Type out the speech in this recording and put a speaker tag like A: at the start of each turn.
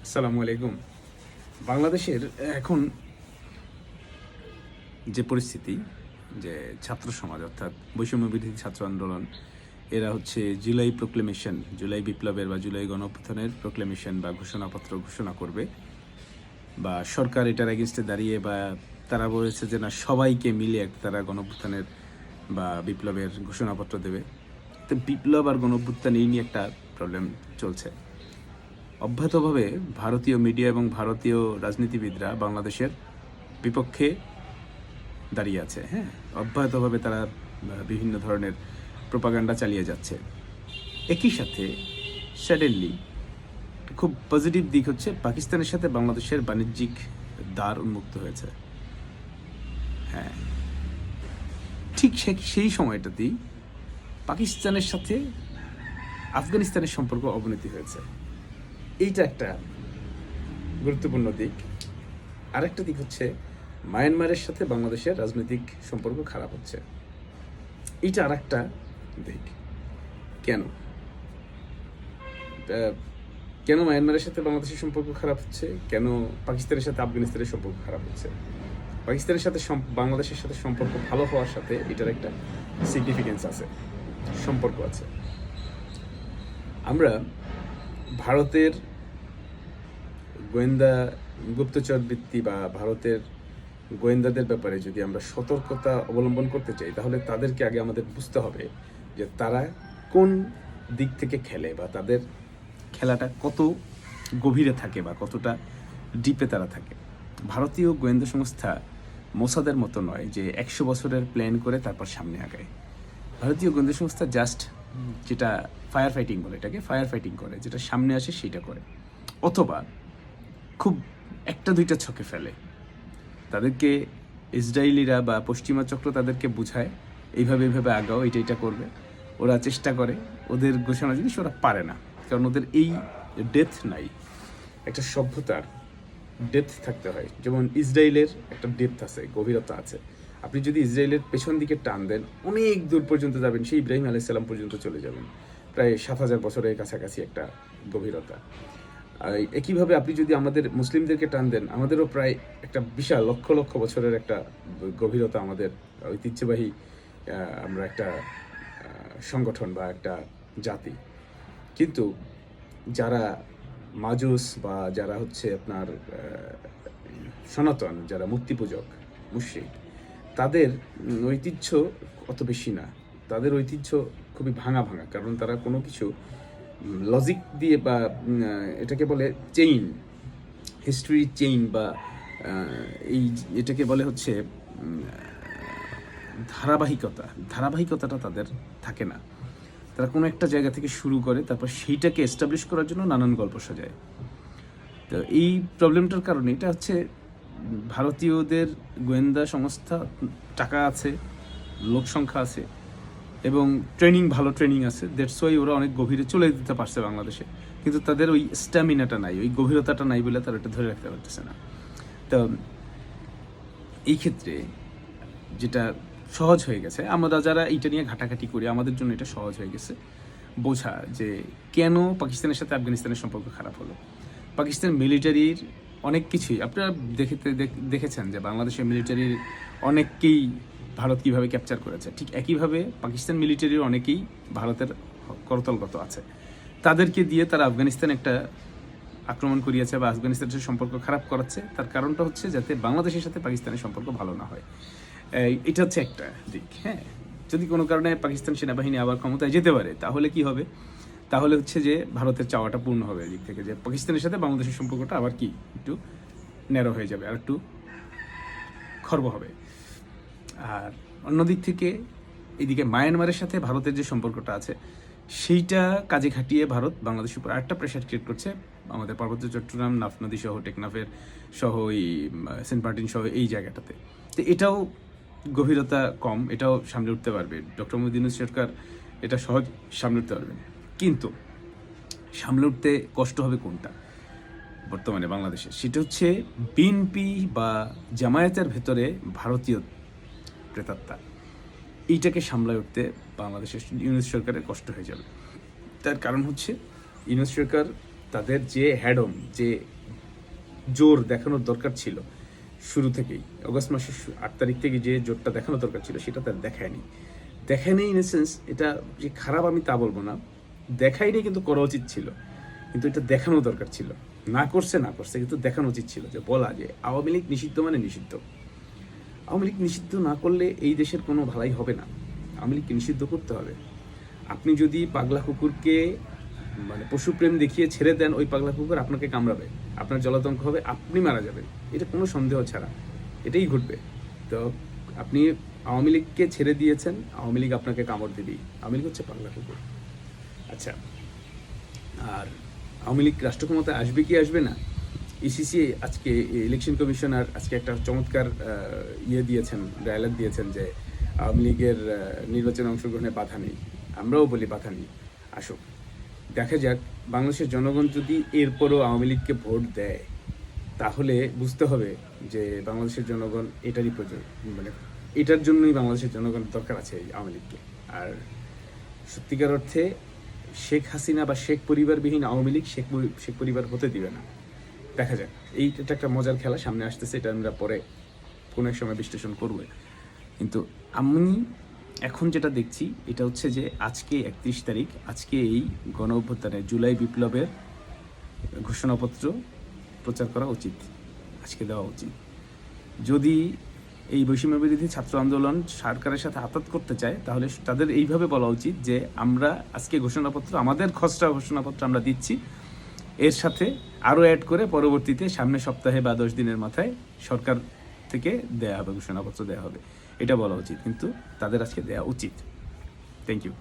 A: আসসালামু আলাইকুম। বাংলাদেশের এখন যে পরিস্থিতি, যে ছাত্র সমাজ অর্থাৎ বৈষম্য বিরোধী ছাত্র আন্দোলন, এরা হচ্ছে জুলাই প্রোক্লেমেশন, জুলাই বিপ্লবের বা জুলাই গণঅভ্যুত্থানের প্রোক্লেমেশন বা ঘোষণাপত্র ঘোষণা করবে, বা সরকার এটার এগেনস্টে দাঁড়িয়ে, বা তারা বলেছে যে না, সবাইকে মিলে একটা তারা গণঅভ্যুত্থানের বা বিপ্লবের ঘোষণাপত্র দেবে। তো বিপ্লব আর গণঅভ্যুত্থান এই নিয়ে একটা প্রবলেম চলছে। অব্যাহতভাবে ভারতীয় মিডিয়া এবং ভারতীয় রাজনীতিবিদরা বাংলাদেশের বিপক্ষে দাঁড়িয়ে আছে। হ্যাঁ, অব্যাহতভাবে তারা বিভিন্ন ধরনের প্রোপাগান্ডা চালিয়ে যাচ্ছে। একই সাথে স্যাডেনলি খুব পজিটিভ দিক হচ্ছে পাকিস্তানের সাথে বাংলাদেশের বাণিজ্যিক দ্বার উন্মুক্ত হয়েছে। হ্যাঁ, ঠিক সেই সময়টাতেই পাকিস্তানের সাথে আফগানিস্তানের সম্পর্ক অবনতি হয়েছে। এইটা একটা গুরুত্বপূর্ণ দিক। আরেকটা দিক হচ্ছে মায়ানমারের সাথে বাংলাদেশের রাজনৈতিক সম্পর্ক খারাপ হচ্ছে। এইটা আরেকটা দিক। কেন কেন মায়ানমারের সাথে বাংলাদেশের সম্পর্ক খারাপ হচ্ছে, কেন পাকিস্তানের সাথে আফগানিস্তানের সম্পর্ক খারাপ হচ্ছে? পাকিস্তানের সাথে বাংলাদেশের সাথে সম্পর্ক ভালো হওয়ার সাথে এটার একটা সিগনিফিকেন্স আছে, সম্পর্ক আছে। আমরা ভারতের গোয়েন্দা গুপ্তচর বৃত্তি বা ভারতের গোয়েন্দাদের ব্যাপারে যদি আমরা সতর্কতা অবলম্বন করতে চাই, তাহলে তাদেরকে আগে আমাদের বুঝতে হবে যে তারা কোন দিক থেকে খেলে, বা তাদের খেলাটা কত গভীরে থাকে বা কতটা ডিপে তারা থাকে। ভারতীয় গোয়েন্দা সংস্থা মোসাদের মতো নয় যে 100 বছরের প্ল্যান করে তারপর সামনে আগায়। ভারতীয় গোয়েন্দা সংস্থা জাস্ট যেটা ফায়ার ফাইটিং বলে, এটাকে ফায়ার ফাইটিং করে, যেটা সামনে আসে সেটা করে, অথবা খুব একটা দুইটা ছকে ফেলে। তাদেরকে ইসরায়েলিরা বা পশ্চিমা চক্র তাদেরকে বুঝায় এইভাবে আগাও, এটা করবে। ওরা চেষ্টা করে, ওদের ঘোষণা জিনিস ওরা পারে না, কারণ ওদের এই ডেপথ নাই। একটা সভ্যতার ডেপথ থাকতে হয়। যেমন ইসরায়েলের একটা ডেপথ আছে, গভীরতা আছে। আপনি যদি ইসরায়েলের পেছন দিকে টান দেন, অনেক দূর পর্যন্ত যাবেন, সেই ইব্রাহিম আলাইসাল্লাম পর্যন্ত চলে যাবেন। প্রায় 7,000 বছরের কাছাকাছি একটা গভীরতা। একইভাবে আপনি যদি আমাদের মুসলিমদেরকে টান দেন, আমাদেরও প্রায় একটা বিশাল লক্ষ লক্ষ বছরের একটা গভীরতা, আমাদের ঐতিহ্যবাহী আমরা একটা সংগঠন বা একটা জাতি। কিন্তু যারা মাজুস বা যারা হচ্ছে আপনার সনাতন, যারা মূর্তি পূজক, মুশরিক, তাদের ঐতিহ্য অত বেশি না। তাদের ঐতিহ্য খুবই ভাঙা, কারণ তারা কোনো কিছু লজিক দিয়ে বা এটাকে বলে চেইন, হিস্ট্রি চেইন, বা এটাকে বলে হচ্ছে ধারাবাহিকতাটা তাদের থাকে না। তারা কোনো একটা জায়গা থেকে শুরু করে, তারপর সেইটাকে এস্টাবলিশ করার জন্য নানান গল্প সাজায়। তো এই প্রবলেমটার কারণে এটা হচ্ছে ভারতীয়দের গোয়েন্দা সংস্থা টাকা আছে, লোক সংখ্যা আছে, এবং ভালো ট্রেনিং আছে। দ্যাটস ওয়াই ওরা অনেক গভীরে চলে যেতে পারছে বাংলাদেশে। কিন্তু তাদের ওই স্ট্যামিনাটা নাই, ওই গভীরতাটা নাই বলে তারা এটা ধরে রাখতে পারতেছে না। তো এই ক্ষেত্রে যেটা সহজ হয়ে গেছে, আমরা যারা এইটা নিয়ে ঘাটাঘাটি করি, আমাদের জন্য এটা সহজ হয়ে গেছে বোঝা যে কেন পাকিস্তানের সাথে আফগানিস্তানের সম্পর্ক খারাপ হলো। পাকিস্তান মিলিটারির অনেক কিছুই আপনারা দেখেছেন যে বাংলাদেশের মিলিটারির অনেককেই ভারত কীভাবে ক্যাপচার করেছে। ঠিক একইভাবে পাকিস্তান মিলিটারির অনেকেই ভারতের করতলগত আছে। তাদেরকে দিয়ে তারা আফগানিস্তান একটা আক্রমণ করিয়েছে বা আফগানিস্তানের সাথে সম্পর্ক খারাপ করাচ্ছে। তার কারণটা হচ্ছে যাতে বাংলাদেশের সাথে পাকিস্তানের সম্পর্ক ভালো না হয়। এটা হচ্ছে একটা দিক। হ্যাঁ, যদি কোনো কারণে পাকিস্তান সেনাবাহিনী আবার ক্ষমতায় যেতে পারে, তাহলে কি হবে? তাহলে হচ্ছে যে ভারতের চাওয়াটা পূর্ণ হবে এদিক থেকে, যে পাকিস্তানের সাথে বাংলাদেশের সম্পর্কটা আবার কি একটু ন্যারো হয়ে যাবে, আর একটু খর্ব হবে। আর অন্যদিক থেকে এদিকে মায়ানমারের সাথে ভারতের যে সম্পর্কটা আছে, সেইটা কাজে খাটিয়ে ভারত বাংলাদেশের উপর আরেকটা প্রেশার ক্রিয়েট করছে। আমাদের পার্বত্য চট্টগ্রাম, নাফ নদী সহ, টেকনাফের সহ, এই সেন্ট মার্টিন সহ এই জায়গাটাতে। তো এটাও গভীরতা কম, এটাও সামনে উঠতে পারবে। ডক্টর মোহাম্মদ ইউনূস সরকার এটা সহজ সামনে উঠতে পারবেন। কিন্তু সামনে উঠতে কষ্ট হবে কোনটা বর্তমানে বাংলাদেশে? সেটা হচ্ছে বিএনপি বা জামায়াতের ভেতরে ভারতীয় প্রেতাত্মা। এইটাকে সামলায় উঠতে বাংলাদেশের ইউনূস সরকারের কষ্ট হয়ে যাবে। তার কারণ হচ্ছে ইউনূস সরকার, তাদের যে হ্যাডম, যে জোর দেখানোর দরকার ছিল শুরু থেকেই, অগস্ট মাসের 8 তারিখ থেকে যে জোরটা দেখানো দরকার ছিল সেটা তার দেখায়নি। দেখায়নি ইন এ সেন্স, এটা যে খারাপ আমি তা বলবো না, দেখায়নি কিন্তু করা উচিত ছিল, কিন্তু এটা দেখানো দরকার ছিল। না করছে কিন্তু দেখানো উচিত ছিল, যে বলা যে আওয়ামী লীগ নিষিদ্ধ মানে নিষিদ্ধ। আওয়ামী লীগ নিষিদ্ধ না করলে এই দেশের কোনো ভালাই হবে না, আওয়ামী লীগকে নিষিদ্ধ করতে হবে। আপনি যদি পাগলা কুকুরকে মানে পশুপ্রেম দেখিয়ে ছেড়ে দেন, ওই পাগলা কুকুর আপনাকে কামড়াবে, আপনার জলাতঙ্ক হবে, আপনি মারা যাবেন, এটা কোনো সন্দেহ ছাড়া এটাই ঘটবে। তো আপনি আওয়ামী লীগকে ছেড়ে দিয়েছেন, আওয়ামী লীগ আপনাকে কামড় দেবেই। আওয়ামী লীগ হচ্ছে পাগলা কুকুর। আচ্ছা, আর আওয়ামী লীগ রাষ্ট্র ক্ষমতায় আসবে কি আসবে না, ইসিসি আজকে ইলেকশন কমিশনার আজকে একটা চমৎকার দিয়েছেন, ডায়ালগ দিয়েছেন যে আওয়ামী লীগের নির্বাচনে অংশগ্রহণে বাধা নেই। আমরাও বলি বাধা নেই, আসুক, দেখা যাক। বাংলাদেশের জনগণ যদি এরপরও আওয়ামী লীগকে ভোট দেয়, তাহলে বুঝতে হবে যে বাংলাদেশের জনগণ এটারই প্রয়োজন, মানে এটার জন্যই বাংলাদেশের জনগণের দরকার আছে এই আওয়ামী লীগকে। আর সত্যিকার অর্থে শেখ হাসিনা বা শেখ পরিবারবিহীন আওয়ামী লীগ শেখ পরিবার হতে দিবে না। দেখা যাক, এটা একটা মজার খেলা সামনে আসতেছে, এটা আমরা পরে কোনো এক সময় বিশ্লেষণ করবো। কিন্তু আমি এখন যেটা দেখছি এটা হচ্ছে যে আজকে 31 তারিখ, আজকে এই গণ অভ্যুত্থানের জুলাই বিপ্লবের ঘোষণাপত্র প্রচার করা উচিত, আজকে দেওয়া উচিত। যদি এই বৈষম্য বিরোধী ছাত্র আন্দোলন সরকারের সাথে আতাত করতে চায়, তাহলে তাদের এইভাবে বলা উচিত যে আমরা আজকে ঘোষণাপত্র, আমাদের খসড়া ঘোষণাপত্র আমরা দিচ্ছি, এর সাথে আরও অ্যাড করে পরবর্তীতে সামনের সপ্তাহে বা 10 দিনের মাথায় সরকার থেকে দেয়া হবে, ঘোষণাপত্র দেওয়া হবে, এটা বলা উচিত। কিন্তু তাদের আজকে দেওয়া উচিত। Thank you.